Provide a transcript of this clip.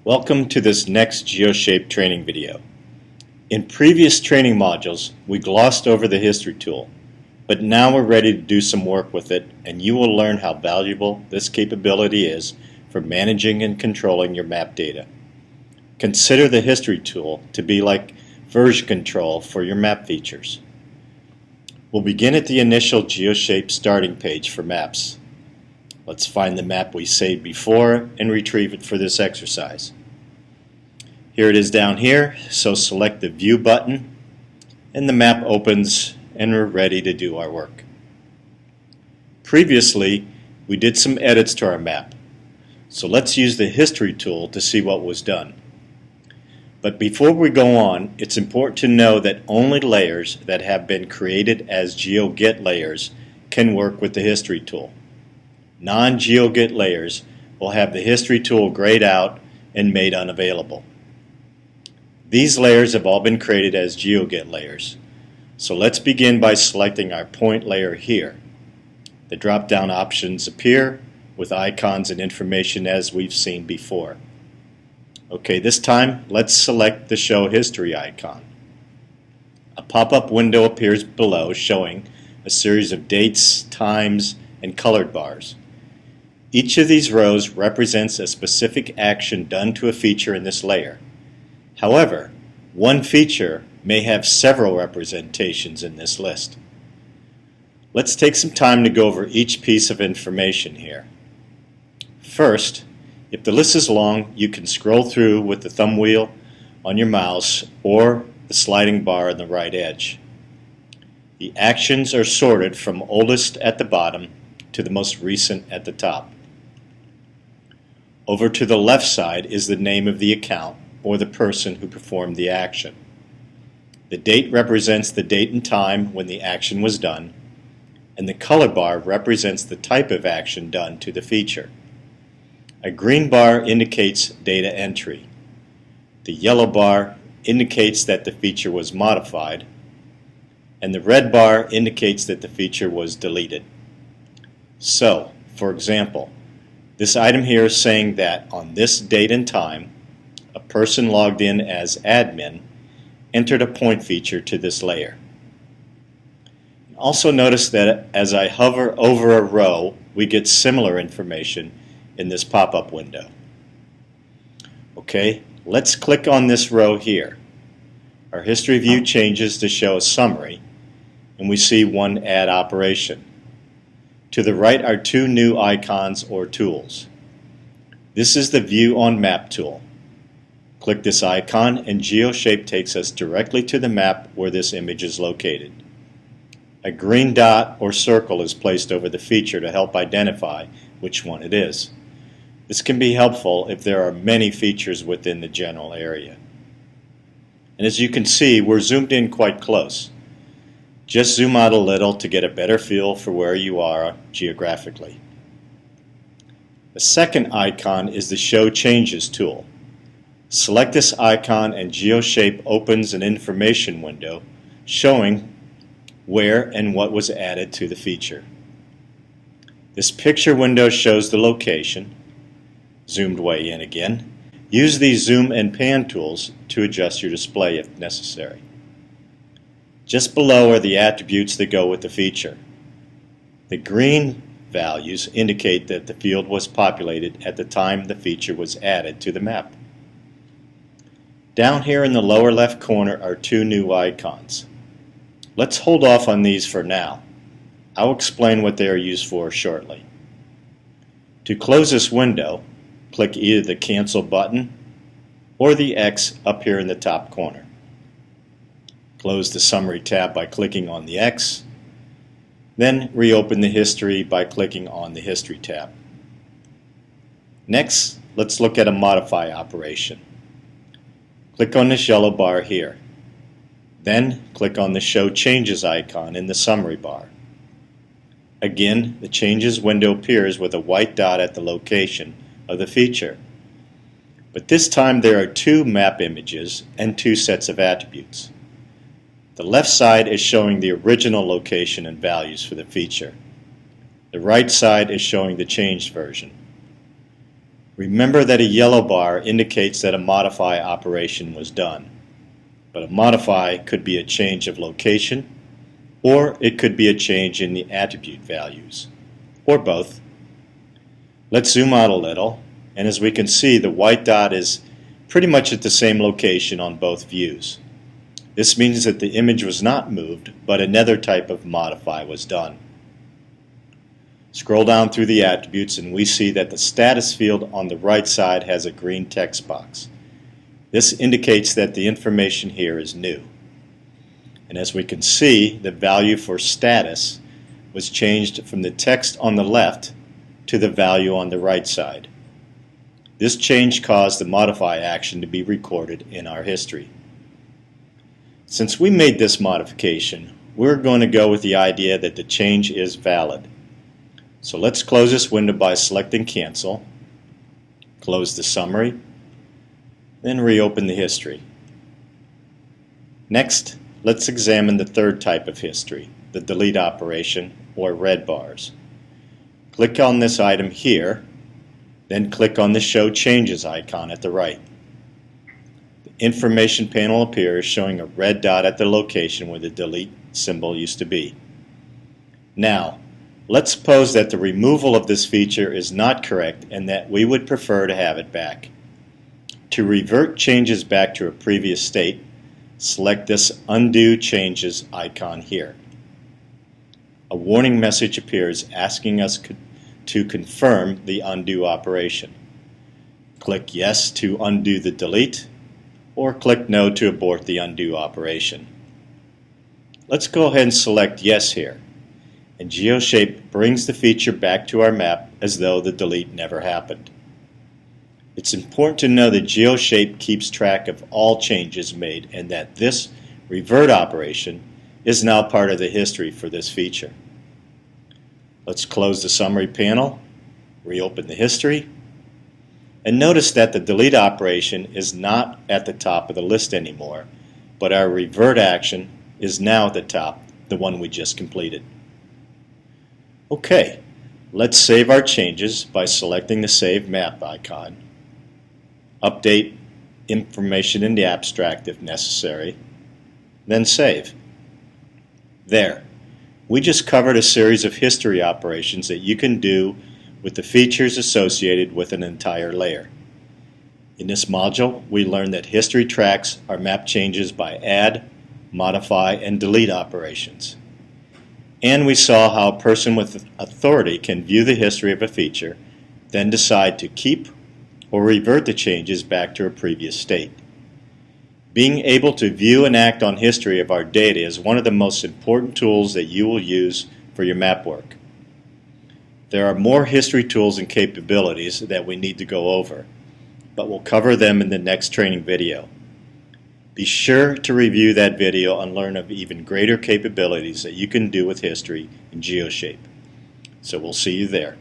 Welcome to this next GeoSHAPE training video. In previous training modules, we glossed over the history tool, but now we're ready to do some work with it, and you will learn how valuable this capability is for managing and controlling your map data. Consider the history tool to be like version control for your map features. We'll begin at the initial GeoSHAPE starting page for maps. Let's find the map we saved before and retrieve it for this exercise. Here it is down here, so select the View button and the map opens and we're ready to do our work. Previously, we did some edits to our map, so let's use the History tool to see what was done. But before we go on, it's important to know that only layers that have been created as GeoGet layers can work with the History tool. Non-GeoGet layers will have the History tool grayed out and made unavailable. These layers have all been created as GeoGet layers. So let's begin by selecting our point layer here. The drop-down options appear with icons and information as we've seen before. Okay, this time let's select the Show History icon. A pop-up window appears below showing a series of dates, times, and colored bars. Each of these rows represents a specific action done to a feature in this layer. However, one feature may have several representations in this list. Let's take some time to go over each piece of information here. First, if the list is long, you can scroll through with the thumb wheel on your mouse or the sliding bar on the right edge. The actions are sorted from oldest at the bottom to the most recent at the top. Over to the left side is the name of the account or the person who performed the action. The date represents the date and time when the action was done, and the color bar represents the type of action done to the feature. A green bar indicates data entry. The yellow bar indicates that the feature was modified, and the red bar indicates that the feature was deleted. So, for example, this item here is saying that on this date and time, a person logged in as admin entered a point feature to this layer. Also notice that as I hover over a row, we get similar information in this pop-up window. Okay, let's click on this row here. Our history view changes to show a summary, and we see one add operation. To the right are two new icons or tools. This is the View on Map tool. Click this icon and GeoSHAPE takes us directly to the map where this image is located. A green dot or circle is placed over the feature to help identify which one it is. This can be helpful if there are many features within the general area. And as you can see, we're zoomed in quite close. Just zoom out a little to get a better feel for where you are geographically. The second icon is the Show Changes tool. Select this icon and GeoSHAPE opens an information window showing where and what was added to the feature. This picture window shows the location. Zoomed way in again. Use these zoom and pan tools to adjust your display if necessary. Just below are the attributes that go with the feature. The green values indicate that the field was populated at the time the feature was added to the map. Down here in the lower left corner are two new icons. Let's hold off on these for now. I'll explain what they are used for shortly. To close this window, click either the Cancel button or the X up here in the top corner. Close the Summary tab by clicking on the X, then reopen the History by clicking on the History tab. Next, let's look at a Modify operation. Click on this yellow bar here. Then click on the Show Changes icon in the Summary bar. Again, the Changes window appears with a white dot at the location of the feature. But this time there are two map images and two sets of attributes. The left side is showing the original location and values for the feature. The right side is showing the changed version. Remember that a yellow bar indicates that a modify operation was done, but a modify could be a change of location, or it could be a change in the attribute values, or both. Let's zoom out a little, and as we can see, the white dot is pretty much at the same location on both views. This means that the image was not moved, but another type of modify was done. Scroll down through the attributes and we see that the status field on the right side has a green text box. This indicates that the information here is new. And as we can see, the value for status was changed from the text on the left to the value on the right side. This change caused the modify action to be recorded in our history. Since we made this modification, we're going to go with the idea that the change is valid. So let's close this window by selecting Cancel, close the summary, then reopen the history. Next, let's examine the third type of history, the delete operation, or red bars. Click on this item here, then click on the Show Changes icon at the right. The information panel appears showing a red dot at the location where the delete symbol used to be. Now, let's suppose that the removal of this feature is not correct and that we would prefer to have it back. To revert changes back to a previous state, select this Undo Changes icon here. A warning message appears asking us to confirm the undo operation. Click Yes to undo the delete, or click No to abort the undo operation. Let's go ahead and select Yes here, and GeoSHAPE brings the feature back to our map as though the delete never happened. It's important to know that GeoSHAPE keeps track of all changes made and that this revert operation is now part of the history for this feature. Let's close the summary panel, reopen the history, and notice that the delete operation is not at the top of the list anymore, but our revert action is now at the top, the one we just completed. Okay, let's save our changes by selecting the Save Map icon, update information in the abstract if necessary, then save. There. We just covered a series of history operations that you can do with the features associated with an entire layer. In this module, we learned that history tracks our map changes by add, modify, and delete operations. And we saw how a person with authority can view the history of a feature, then decide to keep or revert the changes back to a previous state. Being able to view and act on history of our data is one of the most important tools that you will use for your map work. There are more history tools and capabilities that we need to go over, but we'll cover them in the next training video. Be sure to review that video and learn of even greater capabilities that you can do with history in GeoSHAPE. So we'll see you there.